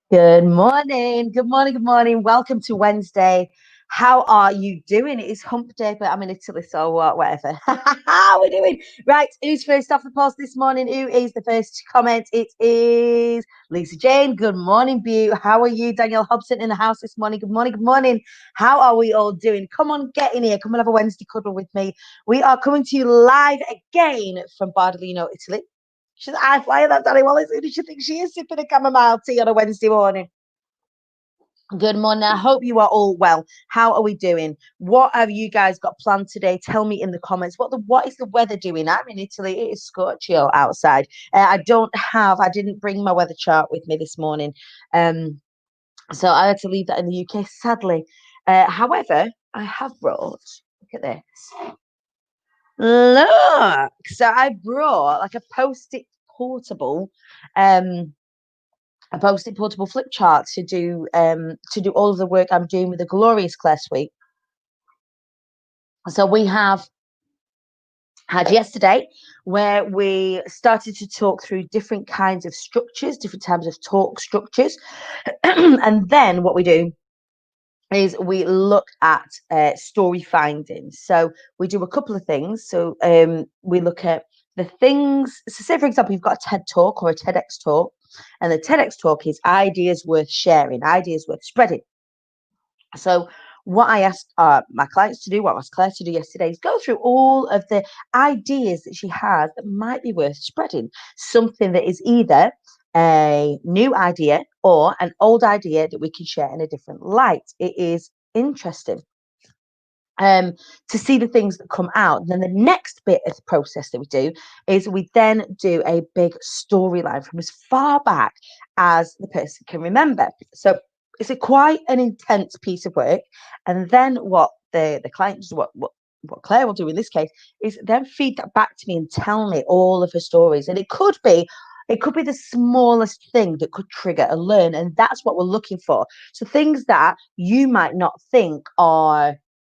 Good morning. Good morning. Good morning. Welcome to Wednesday. How are you doing? It is hump day, but I'm in Italy, so whatever. How are we doing? Right. Who's first off the post this morning? Who is the first to comment? It is Lisa Jane. Good morning, Beau. How are you? Danielle Hobson in the house this morning. Good morning. Good morning. How are we all doing? Come on, get in here. Come and have a Wednesday cuddle with me. We are coming to you live again from Bardolino, Italy. She's eye flying that Danny Wallace. Who does she think she is sipping a chamomile tea on a Wednesday morning? Good morning. I hope you are all well. How are we doing? What have you guys got planned today? Tell me in the comments. What is the weather doing? I'm in Italy. It is scorchio outside. I didn't bring my weather chart with me this morning. Um, so I had to leave that in the UK, sadly. However, I have brought, look at this. Look. So I brought like portable um a post-it portable flip chart to do all of the work I'm doing with the Glorious Claire Suite. So we have had yesterday where we started to talk through different kinds of structures, different types of talk structures. And then what we do is we look at story finding. So we do a couple of things. So we look at the things. So say, for example, you've got a TED talk or a TEDx talk, and the TEDx talk is ideas worth sharing, ideas worth spreading. So what I asked my clients to do, what I asked Claire to do yesterday, is go through all of the ideas that she has that might be worth spreading. Something that is either a new idea or an old idea that we can share in a different light. It is interesting to see the things that come out. And then the next bit of the process that we do is we then do a big storyline from as far back as the person can remember. So it's a quite an intense piece of work. And then what the client does, what Claire will do in this case, is then feed that back to me and tell me all of her stories. And it could be the smallest thing that could trigger a learn. And that's what we're looking for. So things that you might not think are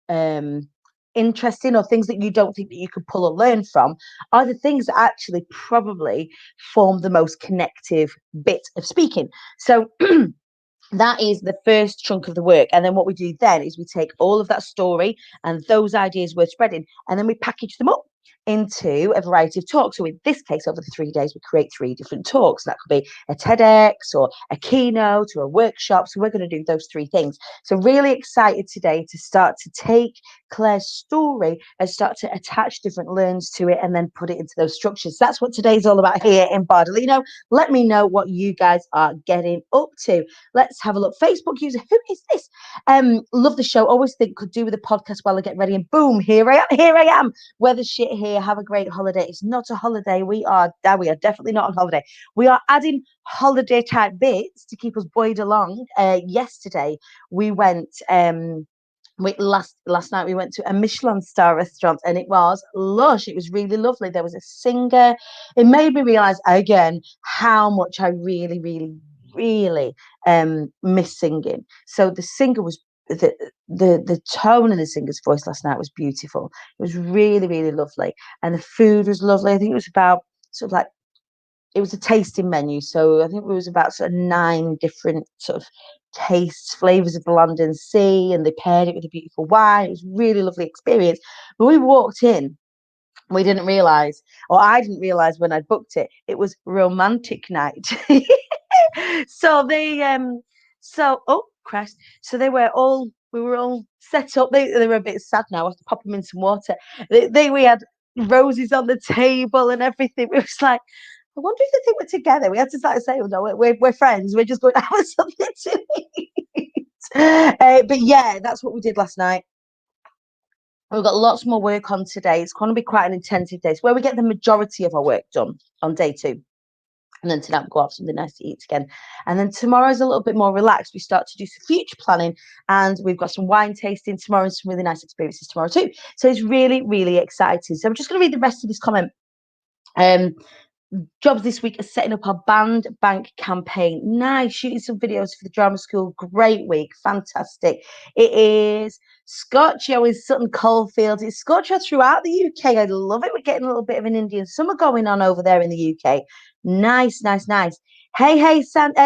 um, interesting, or things that you don't think that you could pull or learn from, are the things that actually probably form the most connective bit of speaking. So that is the first chunk of the work. And then what we do then is we take all of that story and those ideas worth spreading, and then we package them up into a variety of talks. So in this case, over the 3 days, we create 3 different talks. That could be a TEDx or a keynote or a workshop. So we're going to do those 3 things. So really excited today to start to take Claire's story and start to attach different learns to it and then put it into those structures. That's what today's all about here in Bardolino. Let me know what you guys are getting up to. Let's have a look. Facebook user, who is this? Love the show. Always think could do with a podcast while I get ready. And boom, here I am. Here I am. Weather shit here. Have a great holiday. It's not a holiday. We are definitely not on holiday. We are adding holiday type bits to keep us buoyed along. Yesterday we went. Last night we went to a Michelin star restaurant and it was lush. It was really lovely. There was a singer. It made me realize again how much I really, really, really miss singing. So the singer was the tone in the singer's voice last night was beautiful. It was really, really lovely, and the food was lovely. I think it was about sort of like it was a tasting menu, so I think it was about sort of 9 different sort of tastes, flavors of the London Sea, and they paired it with a beautiful wine. It was a really lovely experience. But we walked in, we didn't realize, or I didn't realize when I booked it, it was romantic night. So oh Christ, so we were all set up. They were a bit sad now. I have to pop them in some water. We had roses on the table and everything. It was like, I wonder if they think we're together. We had to start saying, no, we're friends. We're just going to have something to eat. But yeah, that's what we did last night. We've got lots more work on today. It's going to be quite an intensive day. It's where we get the majority of our work done on day 2. And then tonight we'll go off something nice to eat again. And then tomorrow's a little bit more relaxed. We start to do some future planning, and we've got some wine tasting tomorrow and some really nice experiences tomorrow too. So it's really, really exciting. So I'm just going to read the rest of this comment. Jobs this week are setting up our band bank campaign. Nice. Shooting some videos for the drama school. Great week. Fantastic. It is Scotcho in Sutton Coldfield. It's Scotcho throughout the UK. I love it. We're getting a little bit of an Indian summer going on over there in the UK. Nice, nice, nice. Hey,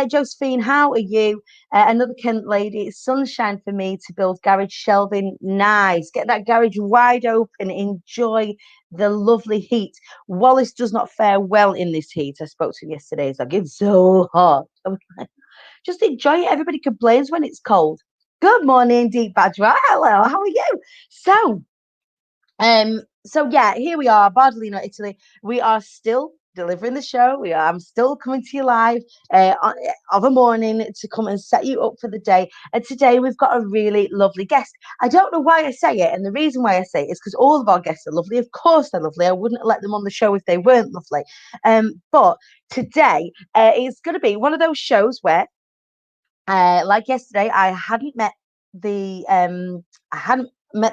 Josephine, how are you? Another Kent lady. It's sunshine for me to build garage shelving. Nice. Get that garage wide open. Enjoy the lovely heat. Wallace does not fare well in this heat. I spoke to him yesterday. He's like, it's so hot. I was like, just enjoy it. Everybody complains when it's cold. Good morning, Deep Badger. Hello, how are you? So yeah, here we are, Bardolino, Italy. We are still delivering the show. I'm still coming to you live of a morning to come and set you up for the day. And today we've got a really lovely guest. I don't know why I say it, and the reason why I say it is because all of our guests are lovely. Of course, they're lovely. I wouldn't let them on the show if they weren't lovely. But today is going to be one of those shows where like yesterday, I hadn't met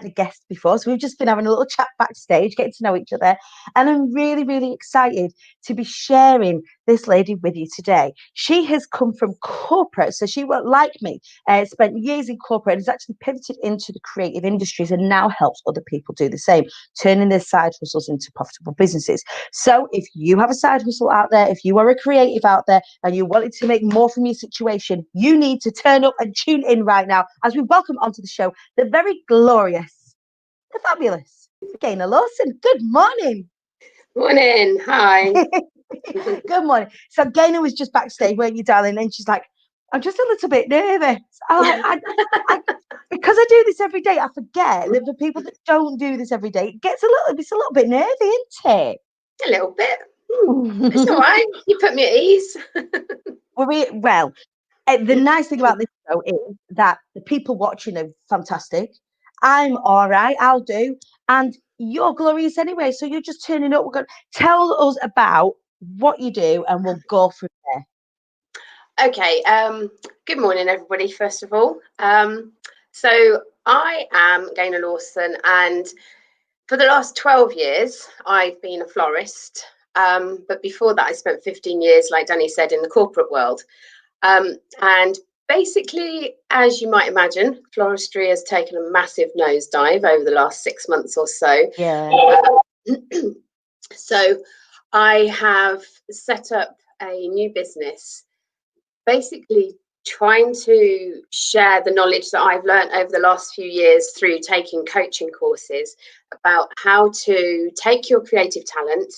the guest before, so we've just been having a little chat backstage, getting to know each other, and I'm really, really excited to be sharing this lady with you today. She has come from corporate, so she, like me, spent years in corporate and has actually pivoted into the creative industries and now helps other people do the same, turning their side hustles into profitable businesses. So if you have a side hustle out there, if you are a creative out there and you wanted to make more from your situation, you need to turn up and tune in right now as we welcome onto the show the very glorious, the fabulous Gaynor Lawson. Good morning. Morning. Hi. Good morning. So Gaynor was just backstage, weren't you, darling? And she's like, I'm just a little bit nervous. Because I do this every day, I forget that for people that don't do this every day, it's a little bit nervy, isn't it? A little bit. It's all right. You put me at ease. Well, the nice thing about this show is that the people watching are fantastic. I'm all right. I'll do. And you're glorious anyway. So you're just turning up. We're going to tell us about what you do and we'll go from there. Okay. Good morning, everybody, first of all. So I am Gaynor Lawson, and for the last 12 years, I've been a florist. But before that, I spent 15 years, like Dani said, in the corporate world. And basically, as you might imagine, floristry has taken a massive nosedive over the last 6 months or so. Yeah. So I have set up a new business, basically trying to share the knowledge that I've learned over the last few years through taking coaching courses about how to take your creative talent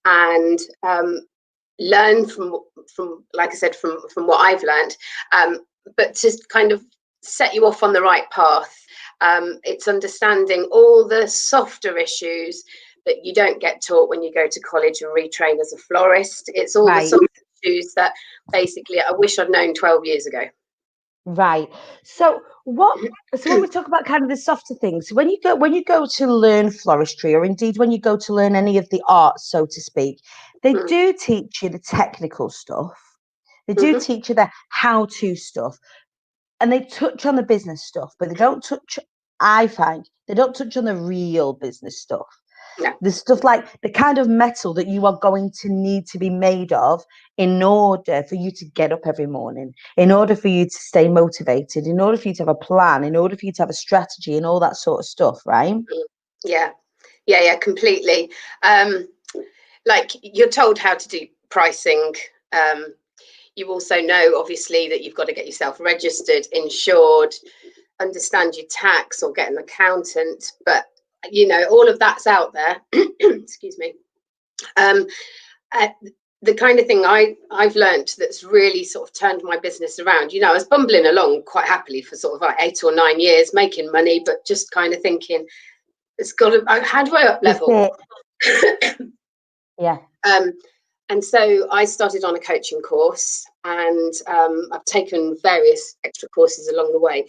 and learn from, like I said, from what I've learned, but to kind of set you off on the right path. It's understanding all the softer issues that you don't get taught when you go to college and retrain as a florist. It's all the softer issues that basically I wish I'd known 12 years ago. Right. So when we talk about kind of the softer things, when you go to learn floristry, or indeed when you go to learn any of the arts, so to speak, they do teach you the technical stuff. They do teach you the how-to stuff, and they touch on the business stuff, but I find they don't touch on the real business stuff. No. The stuff like the kind of metal that you are going to need to be made of in order for you to get up every morning, in order for you to stay motivated, in order for you to have a plan, in order for you to have a strategy and all that sort of stuff, right? Yeah, completely. Like you're told how to do pricing. You also know, obviously, that you've got to get yourself registered, insured, understand your tax or get an accountant. But, you know, all of that's out there. Excuse me. The kind of thing I've learned that's really sort of turned my business around, you know, I was bumbling along quite happily for sort of like 8 or 9 years making money, but just kind of thinking, it's got to, how do I up level? Yeah. And so I started on a coaching course, and I've taken various extra courses along the way.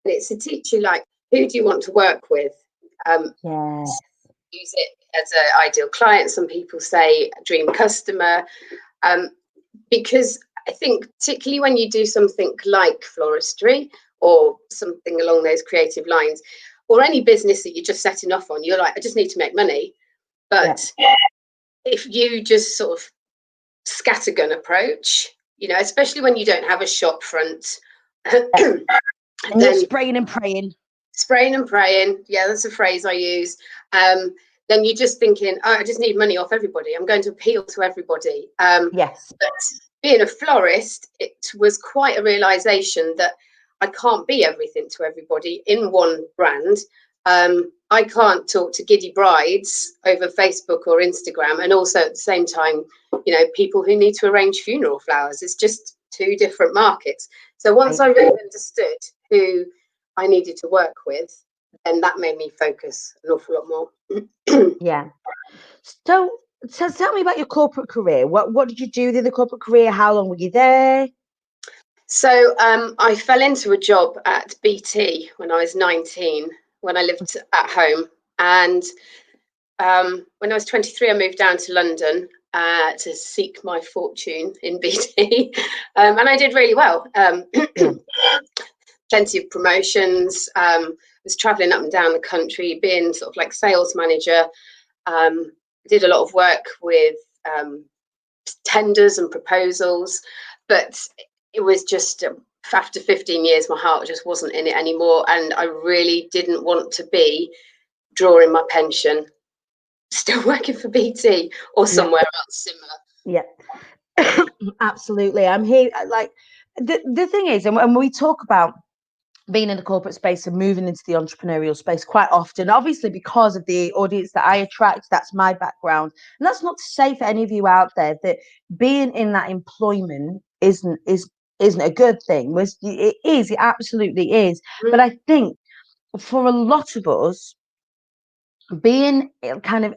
And it's to teach you, like, who do you want to work with? Use it as an ideal client. Some people say dream customer, because I think particularly when you do something like floristry or something along those creative lines, or any business that you're just setting off on, you're like, I just need to make money. But if you just sort of scattergun approach, you know, especially when you don't have a shop front, and you're spraying and praying. Yeah, that's a phrase I use. Then you're just thinking, oh, I just need money off everybody, I'm going to appeal to everybody. Yes. But being a florist, it was quite a realization that I can't be everything to everybody in one brand. I can't talk to giddy brides over Facebook or Instagram, and also at the same time, people who need to arrange funeral flowers. It's just two different markets. So once I really understood who I needed to work with, then that made me focus an awful lot more. Yeah. So tell me about your corporate career. What did you do in the corporate career? How long were you there? So I fell into a job at BT when I was 19, when I lived at home. And when I was 23, I moved down to London to seek my fortune in BT. And I did really well. Plenty of promotions. Was traveling up and down the country, being sort of like sales manager. Did a lot of work with tenders and proposals, but it was just after 15 years, my heart just wasn't in it anymore, and I really didn't want to be drawing my pension, still working for BT or somewhere else similar. Yeah, absolutely. I'm here. Like the thing is, and when we talk about being in the corporate space and moving into the entrepreneurial space quite often, obviously because of the audience that I attract, that's my background. And that's not to say for any of you out there that being in that employment isn't a good thing. It absolutely is. But I think for a lot of us, being kind of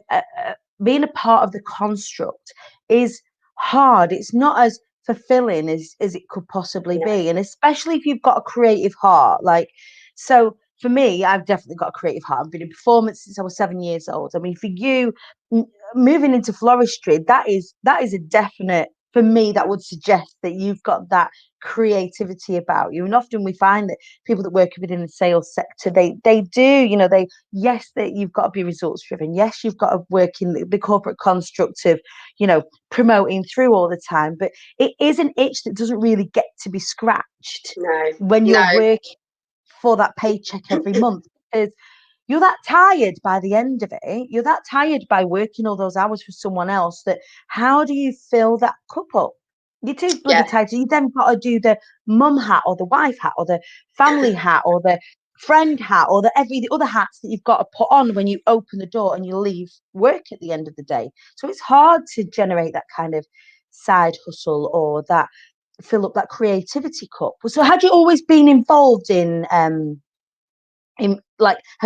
being a part of the construct is hard. It's not as fulfilling as it could possibly be, and especially if you've got a creative heart. Like, so for me, I've definitely got a creative heart. I've been in performance since I was 7 years old. I mean, for you, moving into floristry, that is a definite, for me, that would suggest that you've got that creativity about you. And often we find that people that work within the sales sector, they do, yes, that you've got to be results driven. Yes, you've got to work in the corporate construct of, promoting through all the time. But it is an itch that doesn't really get to be scratched when you're working for that paycheck every month, because you're that tired by the end of it. You're that tired by working all those hours for someone else that how do you fill that cup up? You're too bloody tired. So you then got to do the mum hat or the wife hat or the family hat or the friend hat or the other hats that you've got to put on when you open the door and you leave work at the end of the day. So it's hard to generate that kind of side hustle or that fill up that creativity cup. So had you always been involved had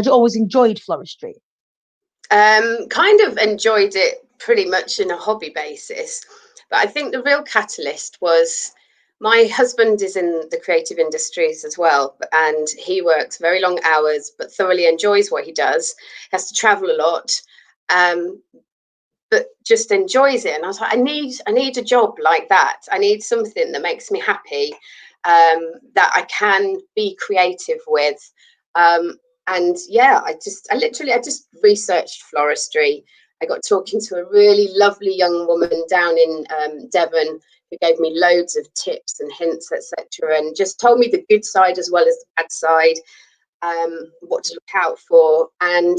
you always enjoyed floristry? Kind of enjoyed it pretty much in a hobby basis, but I think the real catalyst was my husband is in the creative industries as well, and he works very long hours but thoroughly enjoys what he does. He has to travel a lot, but just enjoys it. And I was like, I need a job like that. I need something that makes me happy, that I can be creative with. And I just researched floristry. I got talking to a really lovely young woman down in Devon who gave me loads of tips and hints, etc., and just told me the good side as well as the bad side, what to look out for. And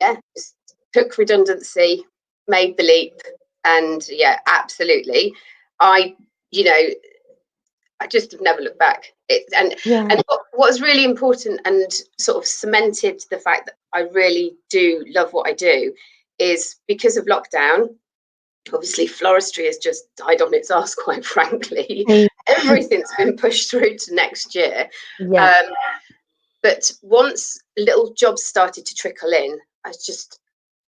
just took redundancy, made the leap, and absolutely. I just have never looked back. And what was really important and sort of cemented the fact that I really do love what I do is because of lockdown. Obviously, floristry has just died on its arse, quite frankly. Everything's been pushed through to next year. But once little jobs started to trickle in, it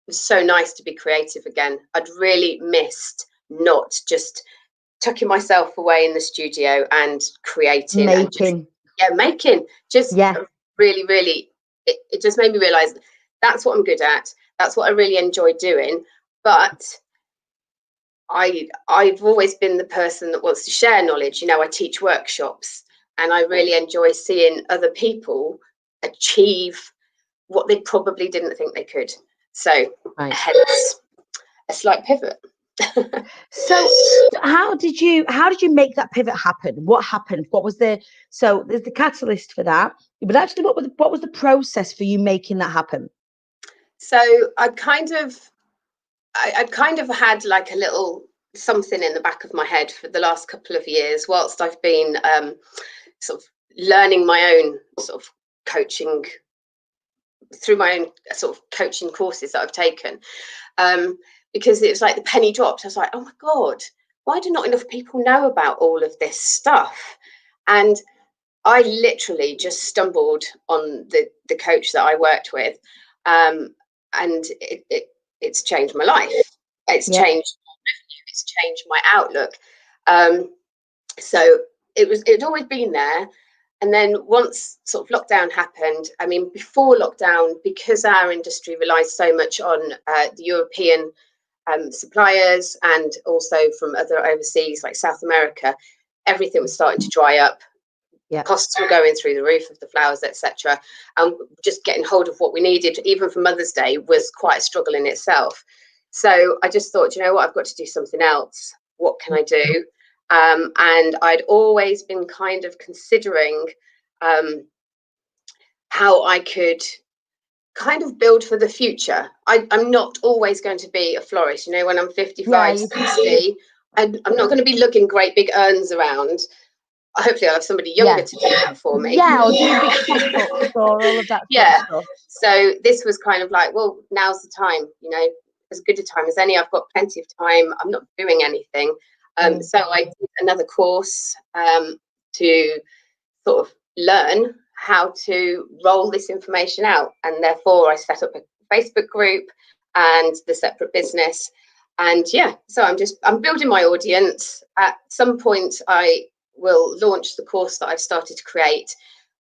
was so nice to be creative again. I'd really missed not just tucking myself away in the studio and creating, really, really, it just made me realize that's what I'm good at. That's what I really enjoy doing. But I've always been the person that wants to share knowledge. I teach workshops, and I really enjoy seeing other people achieve what they probably didn't think they could. So hence a slight pivot. So how did you make that pivot happen? What happened? There's the catalyst for that, but actually what was the process for you making that happen? So I'd kind of had like a little something in the back of my head for the last couple of years, whilst I've been sort of learning my own sort of coaching through my own sort of coaching courses that I've taken, because it was like the penny dropped. I was like, oh my God, why do not enough people know about all of this stuff? And I literally just stumbled on the coach that I worked with, and it's changed my life. It's changed my revenue. It's changed my outlook. So it'd always been there. And then once sort of lockdown happened, I mean, before lockdown, because our industry relies so much on the European suppliers and also from other overseas like South America, everything was starting to dry up. Costs were going through the roof of the flowers, etc. And just getting hold of what we needed, even for Mother's Day, was quite a struggle in itself. So I just thought, you know what, I've got to do something else. What can I do? And I'd always been kind of considering how I could kind of build for the future. I'm not always going to be a florist. You know, when I'm 55, 60, I'm not going to be lugging great big urns around. Hopefully I'll have somebody younger to do that for me. Or doing big pop-ups or all of that sort of stuff. So this was kind of like, well, now's the time, you know, as good a time as any. I've got plenty of time. I'm not doing anything. So I did another course to sort of learn how to roll this information out. And therefore I set up a Facebook group and the separate business. And so I'm building my audience. At some point I will launch the course that I've started to create.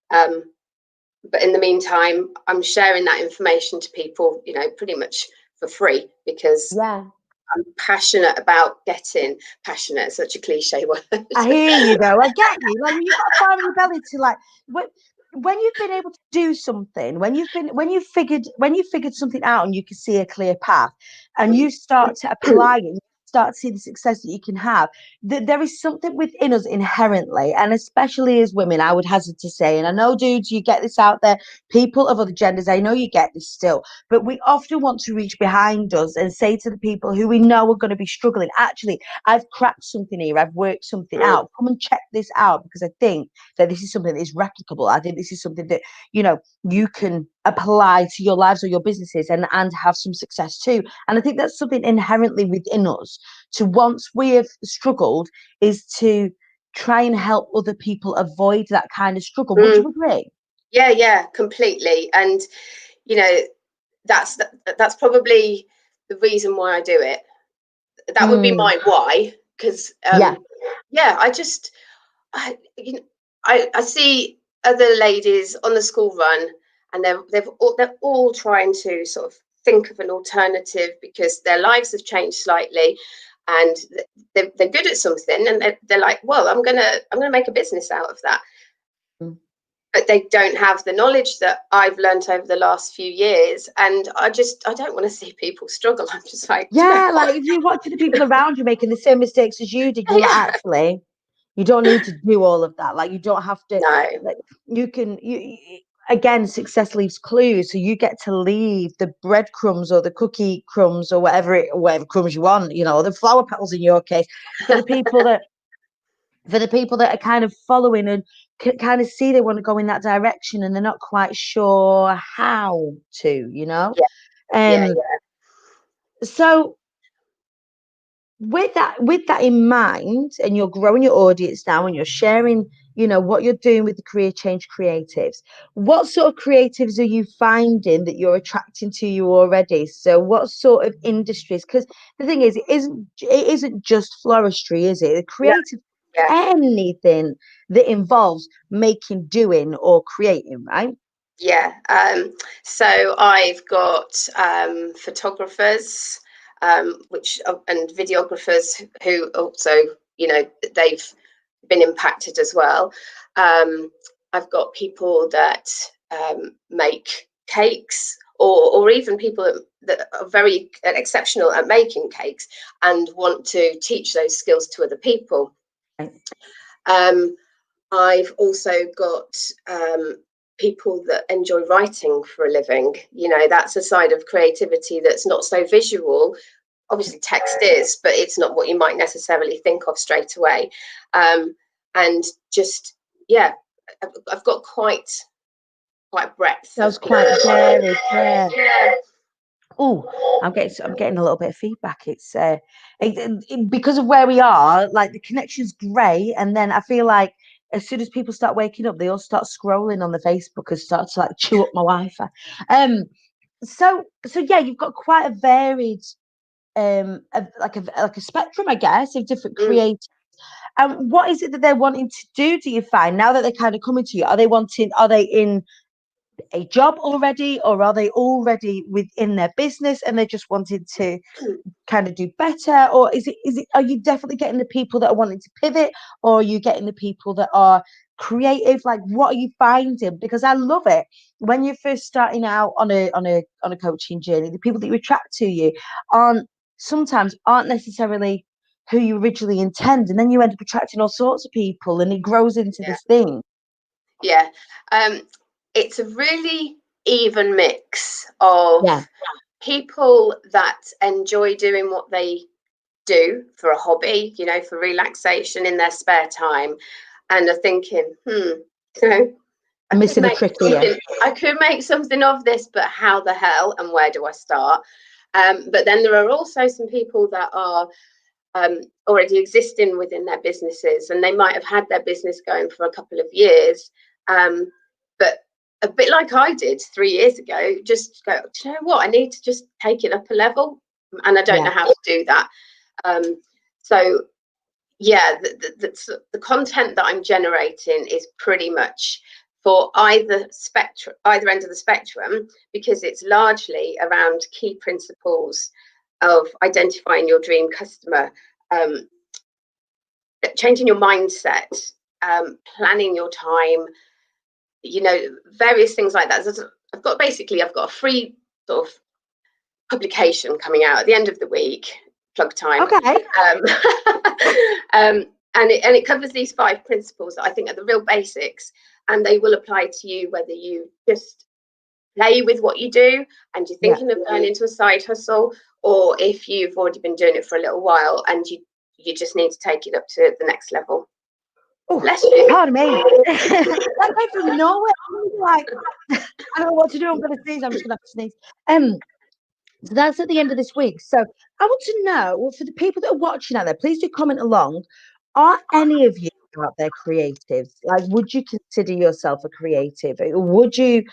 But in the meantime, I'm sharing that information to people, you know, pretty much for free, because I'm passionate about getting passionate. Such a cliche word. I hear you though. I get you. Like you've got fire in your belly to like when you've been able to do something, when you've figured something out and you can see a clear path and you start to apply it, start to see the success that you can have, there is something within us inherently, and especially as women, I would hazard to say, and I know dudes, you get this out there, people of other genders, I know you get this still, but we often want to reach behind us and say to the people who we know are going to be struggling, actually, I've cracked something here, I've worked something out, come and check this out, because I think that this is something that is replicable. I think this is something that, you know, you can apply to your lives or your businesses and have some success too. And I think that's something inherently within us, to once we have struggled, is to try and help other people avoid that kind of struggle. Would you agree? Yeah, completely. And you know, that's probably the reason why I do it. That would be my why, because I see other ladies on the school run, and they're all trying to sort of think of an alternative because their lives have changed slightly, and they're good at something, and they're like, well, I'm gonna make a business out of that. But they don't have the knowledge that I've learned over the last few years, and I don't want to see people struggle. I'm just like, like if you watch the people around you making the same mistakes as you did, you're like, actually, you don't need to do all of that. Like you don't have to. No. Like, you again, success leaves clues, so you get to leave the breadcrumbs or the cookie crumbs or whatever crumbs you want, you know, the flower petals in your case, for the people that are kind of following and kind of see they want to go in that direction and they're not quite sure how to, you know. So with that in mind, and you're growing your audience now and you're sharing, you know, what you're doing with the Career Change Creatives, what sort of creatives are you finding that you're attracting to you already? So what sort of industries? Because the thing is, it isn't just floristry, is it? The creative, anything that involves making, doing, or creating, right? So I've got photographers, and videographers who also, you know, they've been impacted as well. I've got people that make cakes, or even people that are very exceptional at making cakes and want to teach those skills to other people. I've also got people that enjoy writing for a living. You know, that's a side of creativity that's not so visual. obviously text is, but it's not what you might necessarily think of straight away. And just, yeah, I've got quite a breadth. That was quite varied, yeah. Oh, I'm getting a little bit of feedback. It's because of where we are, like the connection's great, and then I feel like as soon as people start waking up, they all start scrolling on the Facebook and start to like chew up my Wi-Fi. So yeah, you've got quite a varied like a spectrum, I guess, of different creators. And what is it that they're wanting to do? Do you find now that they're kind of coming to you? Are they in a job already, or are they already within their business and they're just wanting to kind of do better? Or is it are you definitely getting the people that are wanting to pivot, or are you getting the people that are creative? Like, what are you finding? Because I love it when you're first starting out on a coaching journey, the people that you attract to you sometimes aren't necessarily who you originally intend, and then you end up attracting all sorts of people and it grows into this thing. Yeah. It's a really even mix of people that enjoy doing what they do for a hobby, you know, for relaxation in their spare time, and are thinking, you know, I'm missing a trick here. I could make something of this, but how the hell and where do I start? But then there are also some people that are already existing within their businesses, and they might have had their business going for a couple of years, but a bit like I did 3 years ago, just go, do you know what, I need to just take it up a level, and I don't know how to do that. So yeah, the content that I'm generating is pretty much for either end of the spectrum, because it's largely around key principles of identifying your dream customer, changing your mindset, planning your time, you know, various things like that. I've got a free sort of publication coming out at the end of the week, plug time. Okay. And it covers these 5 principles that I think are the real basics, and they will apply to you whether you just play with what you do and you're thinking of going into a side hustle, or if you've already been doing it for a little while and you just need to take it up to the next level. Oh, pardon me. That came from nowhere. Like, I don't know what to do. I'm going to sneeze. I'm just going to have to sneeze. So that's at the end of this week. So I want to know, for the people that are watching out there, please do comment along. Are any of you out there creatives? Like, would you consider yourself a creative? Would you?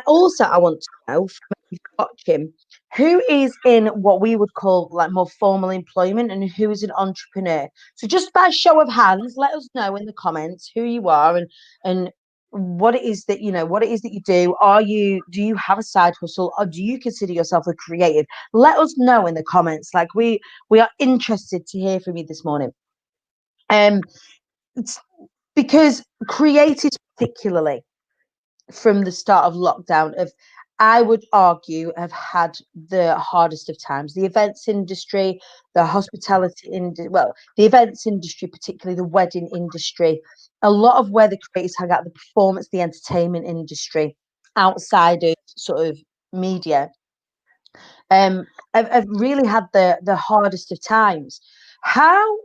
Also, I want to know from you watching, who is in what we would call like more formal employment and who is an entrepreneur? So just by show of hands, let us know in the comments who you are and what it is that you do. Do you have a side hustle, or do you consider yourself a creative? Let us know in the comments. Like, we are interested to hear from you this morning. It's because creatives, particularly from the start of lockdown, I would argue, have had the hardest of times. The events industry, the hospitality industry, the events industry, particularly the wedding industry, a lot of where the creators hang out, the performance, the entertainment industry, outside of sort of media, have really had the hardest of times. How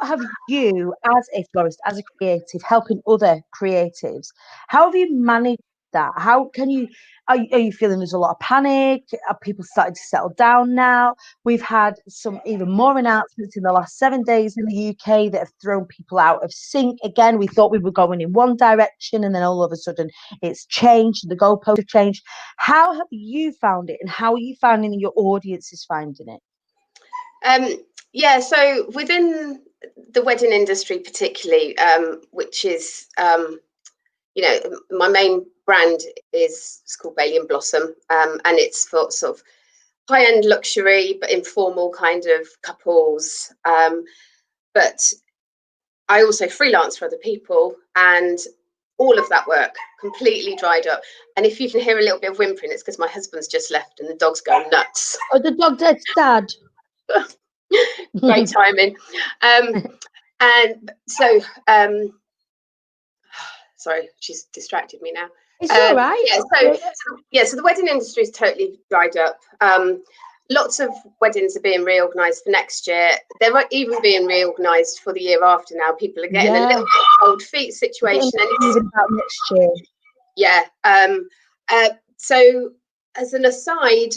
have you, as a florist, as a creative, helping other creatives, how have you managed that? How can you, are you feeling there's a lot of panic? Are people starting to settle down now? We've had some even more announcements in the last 7 days in the UK that have thrown people out of sync. Again, we thought we were going in one direction, and then all of a sudden it's changed, the goalposts have changed. How have you found it, and how are you finding your audience is finding it? Yeah, so within the wedding industry particularly, which is, you know, my main brand is called Bailey and Blossom, and it's for sort of high-end luxury but informal kind of couples. But I also freelance for other people, and all of that work completely dried up. And if you can hear a little bit of whimpering, it's because my husband's just left and the dog's going nuts. Oh, the dog dead's dad. Great timing. And so, sorry, she's distracted me now. It's all right. So the wedding industry is totally dried up. lots of weddings are being reorganised for next year. They're even being reorganised for the year after now. People are getting a little bit cold feet situation. Even about next year. Yeah. So as an aside,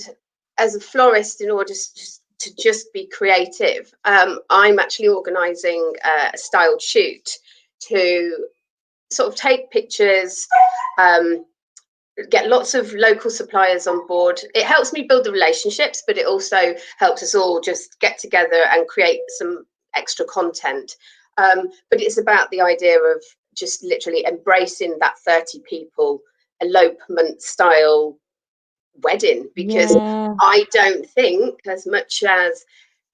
as a florist, in order to just be creative, I'm actually organising a styled shoot to sort of take pictures, get lots of local suppliers on board. It helps me build the relationships, but it also helps us all just get together and create some extra content. But it's about the idea of just literally embracing that 30 people elopement style wedding, because I don't think, as much as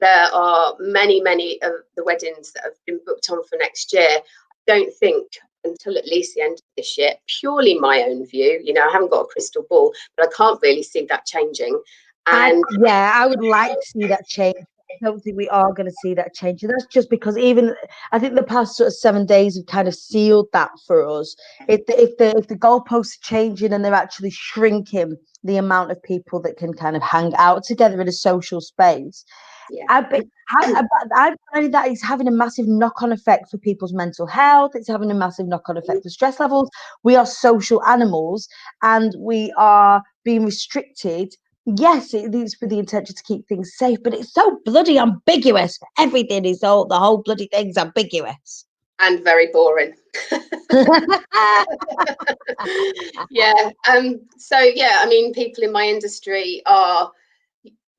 there are many of the weddings that have been booked on for next year, I don't think until at least the end of this year, purely my own view, you know, I haven't got a crystal ball, but I can't really see that changing. And I would like to see that change. I don't think we are going to see that change. And that's just because even I think the past sort of 7 days have kind of sealed that for us. If the goalposts are changing and they're actually shrinking the amount of people that can kind of hang out together in a social space, I find that it's having a massive knock-on effect for people's mental health. It's having a massive knock-on effect for stress levels. We are social animals and we are being restricted. Yes, it is with the intention to keep things safe, but it's so bloody ambiguous. Everything is the whole bloody thing's ambiguous. And very boring. Yeah. So yeah, I mean, people in my industry are,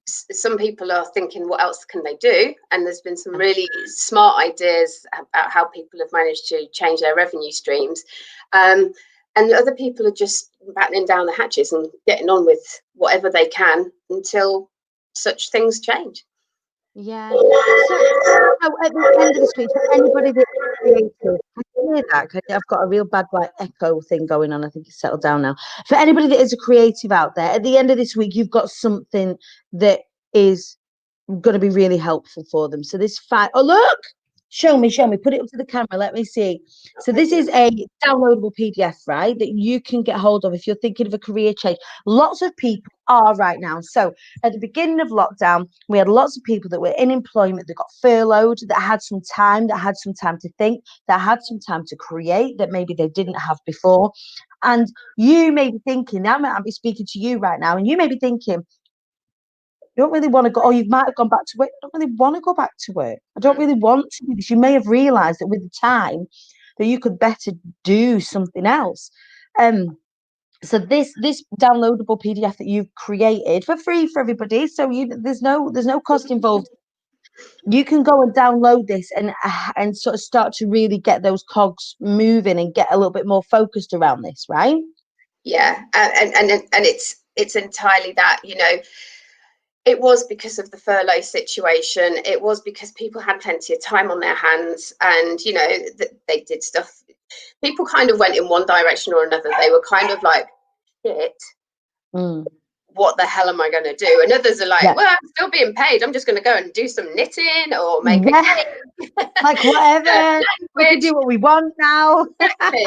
some people are thinking, what else can they do? And there's been some really smart ideas about how people have managed to change their revenue streams. And other people are just battening down the hatches and getting on with whatever they can until such things change. Yeah. So at the end of the street, for anybody that's creative, I can hear that. I've got a real bad like echo thing going on. I think it's settled down now. For anybody that is a creative out there, at the end of this week, you've got something that is going to be really helpful for them. So this oh look, show me, put it up to the camera, let me see. So this is a downloadable PDF, right, that you can get hold of if you're thinking of a career change. Lots of people are right now. So at the beginning of lockdown, we had lots of people that were in employment that got furloughed, that had some time to think, that had some time to create that maybe they didn't have before. And you may be thinking, I might be speaking to you right now, and you may be thinking, you don't really want to go, or you might have gone back to work. I don't really want to go back to work. I don't really want to do this. You may have realised that with the time that you could better do something else. So this downloadable PDF that you've created for free for everybody. So there's no cost involved. You can go and download this and sort of start to really get those cogs moving and get a little bit more focused around this, right? Yeah, and it's entirely that, you know. It was because of the furlough situation. It was because people had plenty of time on their hands, and you know, they did stuff. People kind of went in one direction or another. They were kind of like, shit, what the hell am I going to do? And others are like, well, I'm still being paid. I'm just going to go and do some knitting or make a cake. Like whatever. We can do what we want now. Exactly.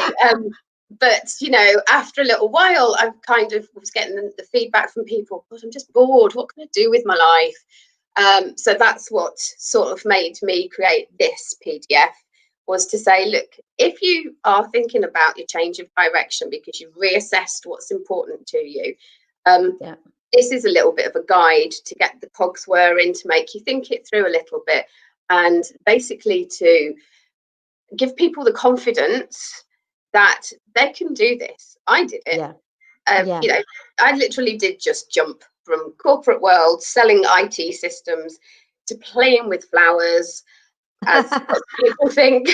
But you know, after a little while, I kind of was getting the feedback from people, but I'm just bored. What can I do with my life? So that's what sort of made me create this PDF, was to say, look, if you are thinking about your change of direction because you've reassessed what's important to you, this is a little bit of a guide to get the cogs whirring, to make you think it through a little bit, and basically to give people the confidence that they can do this. I did it. You know, I literally did just jump from corporate world selling IT systems to playing with flowers, as people think.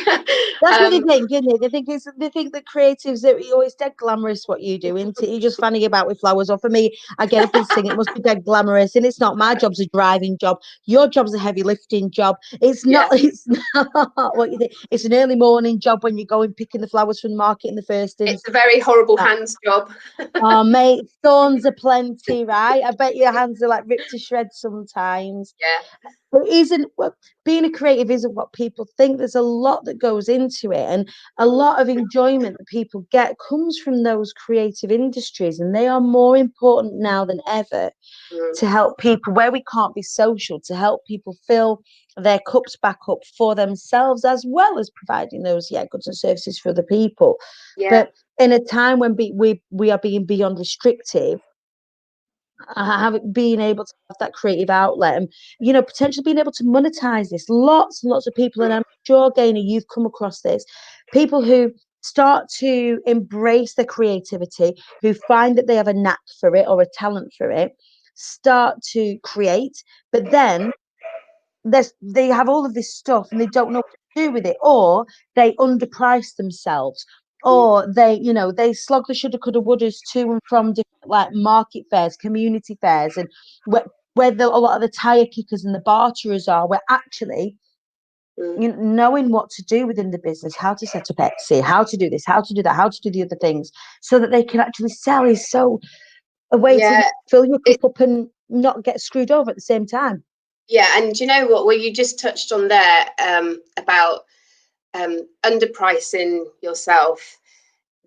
That's what they think, isn't it? They think that creatives, that you always dead glamorous what you do, isn't it? You're just fanning about with flowers. Or for me, I get up and sing. It must be dead glamorous, and it's not. My job's a driving job. Your job's a heavy lifting job. It's not. It's not what you think. It's an early morning job when you're going picking the flowers from the market in the first instance. It's a very horrible hands job. Oh, mate, thorns are plenty, right? I bet your hands are like ripped to shreds sometimes. Yeah. But being a creative of what people think. There's a lot that goes into it, and a lot of enjoyment that people get comes from those creative industries, and they are more important now than ever to help people where we can't be social, to help people fill their cups back up for themselves, as well as providing those goods and services for other people. Yeah. But in a time when we are being beyond restrictive, being able to have that creative outlet, and potentially being able to monetize this, lots and lots of people, and I'm sure, Gaynor, you've come across this, people who start to embrace their creativity, who find that they have a knack for it or a talent for it, start to create, but then they have all of this stuff and they don't know what to do with it, or they underprice themselves, or they slog the shoulda coulda wouldas to and from different like market fairs, community fairs, and where a lot of the tire kickers and the barterers are, where actually knowing what to do within the business, how to set up Etsy, how to do this, how to do that, how to do the other things, so that they can actually sell, is so a way to fill your cup up and not get screwed over at the same time. Yeah, and you know what? Well, you just touched on there about underpricing yourself.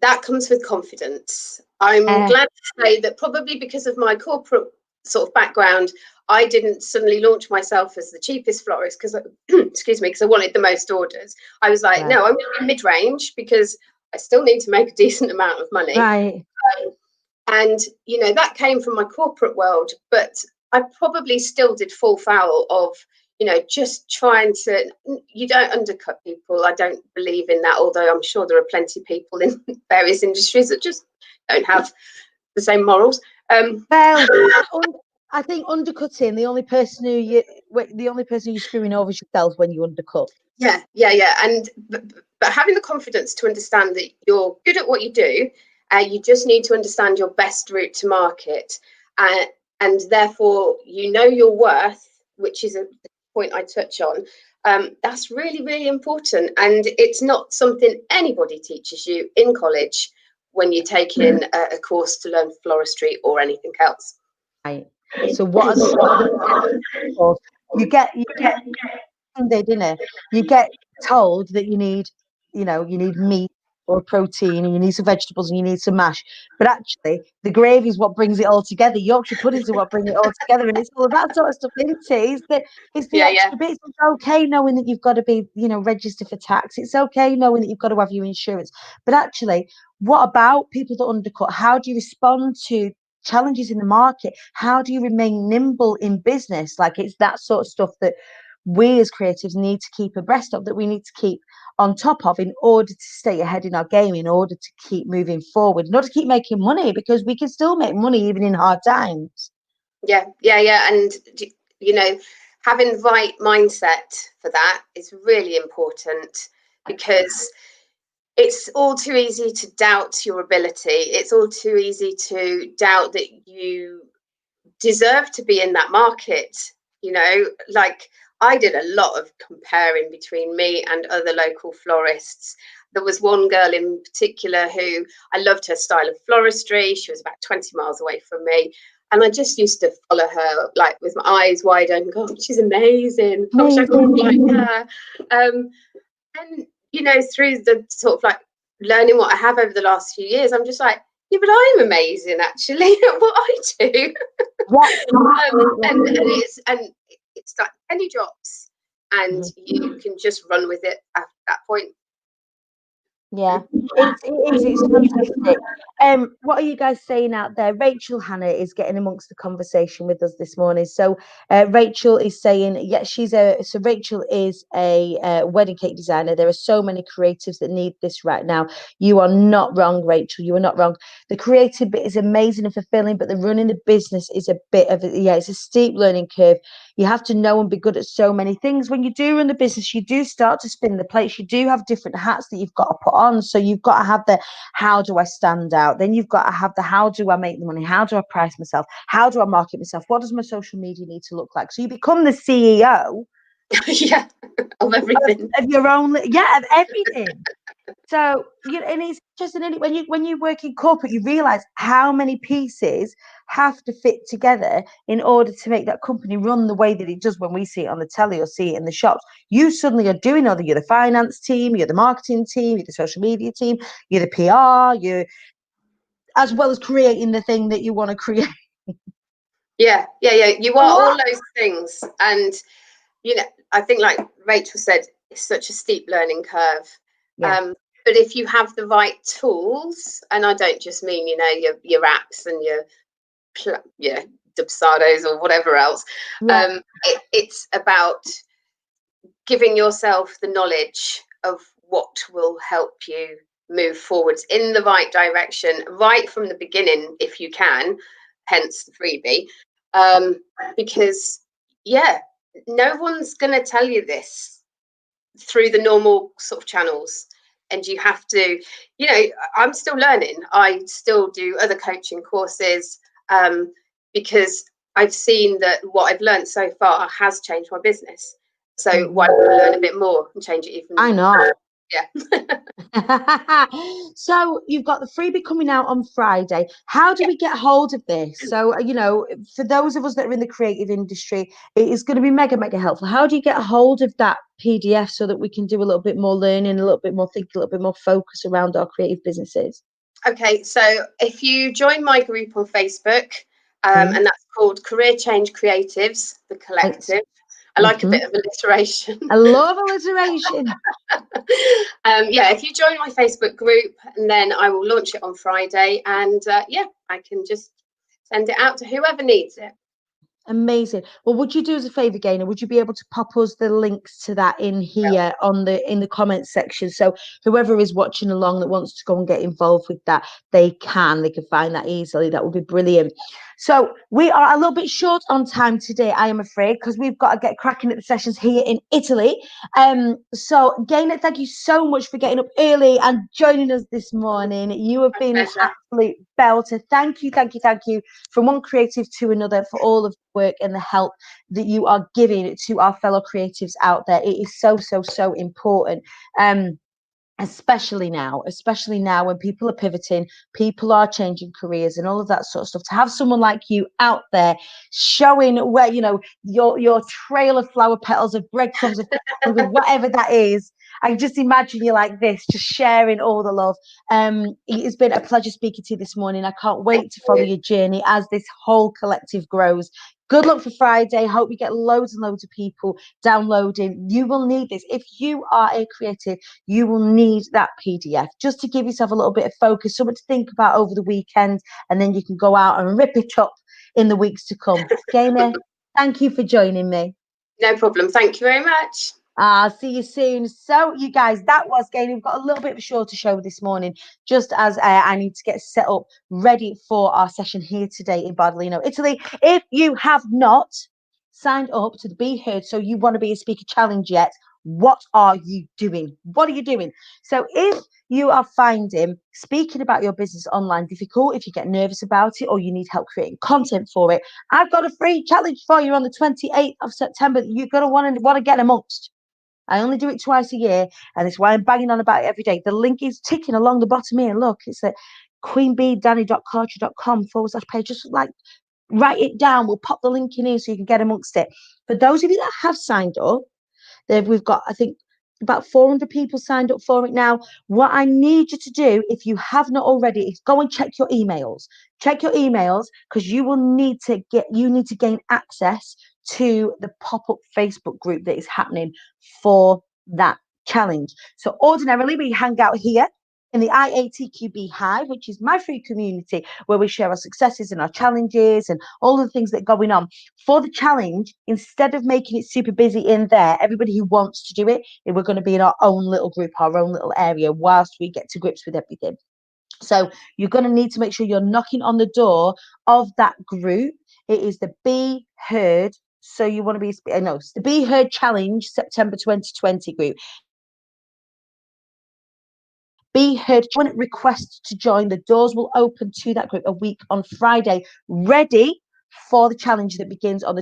That comes with confidence. I'm glad to say that probably because of my corporate sort of background, I didn't suddenly launch myself as the cheapest florist because, excuse me, because I wanted the most orders. I was like, no, I'm going to be mid-range because I still need to make a decent amount of money. Right. And, that came from my corporate world, but I probably still did fall foul of, just trying to, you don't undercut people. I don't believe in that, although I'm sure there are plenty of people in various industries that just don't have the same morals. Well, I think undercutting, the only person you're screwing over is yourself when you undercut. Yeah. And but having the confidence to understand that you're good at what you do, you just need to understand your best route to market, and therefore your worth, which is a point I touch on. That's really, really important, and it's not something anybody teaches you in college when you take in a course to learn floristry or anything else. Right. So what are you get Sunday dinner, you get told that you need meat or protein, and you need some vegetables, and you need some mash, but actually the gravy is what brings it all together. Yorkshire puddings are what bring it all together, and it's all that sort of stuff, isn't it? It's the extra bits. It's okay knowing that you've got to be registered for tax. It's okay knowing that you've got to have your insurance, but actually, what about people that undercut? How do you respond to challenges in the market? How do you remain nimble in business? Like, it's that sort of stuff that we as creatives need to keep abreast of, that we need to keep on top of, in order to stay ahead in our game, in order to keep moving forward, in order to keep making money, because we can still make money even in hard times. Yeah. And having the right mindset for that is really important, because it's all too easy to doubt your ability. It's all too easy to doubt that you deserve to be in that market. Like, I did a lot of comparing between me and other local florists. There was one girl in particular who I loved her style of floristry. She was about 20 miles away from me, and I just used to follow her like with my eyes wide open. God, she's amazing. I wish I could be like her. And through the sort of like learning what I have over the last few years, I'm just like, yeah, but I'm amazing actually at what I do. And it's like penny drops, and you can just run with it at that point. Yeah, it's fantastic. What are you guys saying out there? Rachel Hannah is getting amongst the conversation with us this morning. So Rachel is saying, Rachel is a wedding cake designer. There are so many creatives that need this right now. You are not wrong, Rachel. You are not wrong. The creative bit is amazing and fulfilling, but the running the business is a bit of it's a steep learning curve. You have to know and be good at so many things. When you do run the business, you do start to spin the plates. You do have different hats that you've got to put on. So you've got to have the how do I stand out? Then you've got to have the how do I make the money? How do I price myself? How do I market myself? What does my social media need to look like? So you become the CEO of everything. Of your own, of everything. So and it's just when you work in corporate, you realise how many pieces have to fit together in order to make that company run the way that it does when we see it on the telly or see it in the shops. You suddenly are doing other. You're the finance team, you're the marketing team, you're the social media team, you're the PR, you're as well as creating the thing that you want to create. Yeah. You are all those things, and I think, like Rachel said, it's such a steep learning curve. Yeah. But if you have the right tools, and I don't just mean your apps and your Dubsados or whatever else, Yeah. it's about giving yourself the knowledge of what will help you move forwards in the right direction right from the beginning, if you can, hence the freebie. Because no one's going to tell you this through the normal sort of channels, and you have to, I'm still learning. I still do other coaching courses, because I've seen that what I've learned so far has changed my business. So why don't I learn a bit more and change it even? I know. Yeah. So you've got the freebie coming out on Friday. How do we get hold of this? So, for those of us that are in the creative industry, it is going to be mega, mega helpful. How do you get a hold of that PDF so that we can do a little bit more learning, a little bit more thinking, a little bit more focus around our creative businesses? Okay, so if you join my group on Facebook, and that's called Career Change Creatives, the collective. I like a bit of alliteration. I love alliteration. If you join my Facebook group, and then I will launch it on Friday, and I can just send it out to whoever needs it. Amazing. Well, would you do us a favor, Gaynor? Would you be able to pop us the links to that in here in the comments section? So whoever is watching along that wants to go and get involved with that, they can find that easily. That would be brilliant. So we are a little bit short on time today, I am afraid, because we've got to get cracking at the sessions here in Italy. So Gaynor, thank you so much for getting up early and joining us this morning. You have been an absolute belter. Thank you from one creative to another for all of the work and the help that you are giving to our fellow creatives out there. It is so, so, so important. Especially now when people are pivoting, people are changing careers and all of that sort of stuff. To have someone like you out there showing where, your trail of flower petals, of breadcrumbs, of whatever that is. I just imagine you like this, just sharing all the love. It has been a pleasure speaking to you this morning. I can't wait to follow your journey as this whole collective grows. Good luck for Friday. Hope you get loads and loads of people downloading. You will need this. If you are a creative, you will need that PDF just to give yourself a little bit of focus, something to think about over the weekend, and then you can go out and rip it up in the weeks to come. Gaynor, thank you for joining me. No problem. Thank you very much. I'll see you soon. So, you guys, that was Gaynor. We've got a little bit of a shorter show this morning, just as I need to get set up ready for our session here today in Bardolino, Italy. If you have not signed up to the Be Heard, so you want to be a speaker challenge yet, what are you doing? What are you doing? So if you are finding speaking about your business online difficult, if you get nervous about it or you need help creating content for it, I've got a free challenge for you on the 28th of September that you're going to want to get amongst. I only do it twice a year, and it's why I'm banging on about it every day. The link is ticking along the bottom here. Look, it's at queenbeedani.culture.com/page. Just like write it down. We'll pop the link in here so you can get amongst it. For those of you that have signed up, we've got, I think, about 400 people signed up for it now. What I need you to do, if you have not already, is go and check your emails. Check your emails, because you need to gain access to the pop-up Facebook group that is happening for that challenge. So ordinarily we hang out here in the IATQB Hive, which is my free community where we share our successes and our challenges and all the things that are going on. For the challenge, instead of making it super busy in there, everybody who wants to do it, we're going to be in our own little group, our own little area, whilst we get to grips with everything. So you're going to need to make sure you're knocking on the door of that group. It is the Be Heard. So you want to be, no, it's the Be Heard Challenge September 2020 group. Be Heard. Request to join. The doors will open to that group a week on Friday, ready for the challenge that begins on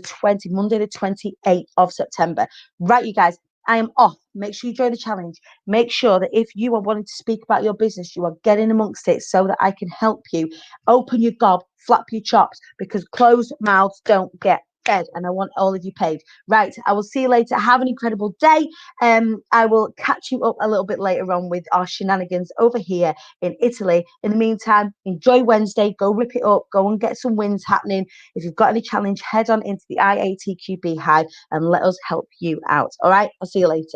Monday the 28th of September. Right, you guys, I am off. Make sure you join the challenge. Make sure that if you are wanting to speak about your business, you are getting amongst it so that I can help you. Open your gob, flap your chops, because closed mouths don't get fed, and I want all of you paid. Right, I will see you later. Have an incredible day. I will catch you up a little bit later on with our shenanigans over here in Italy. In the meantime, enjoy Wednesday. Go rip it up. Go and get some wins happening. If you've got any challenge, head on into the IATQB Hive and let us help you out. All right, I'll see you later.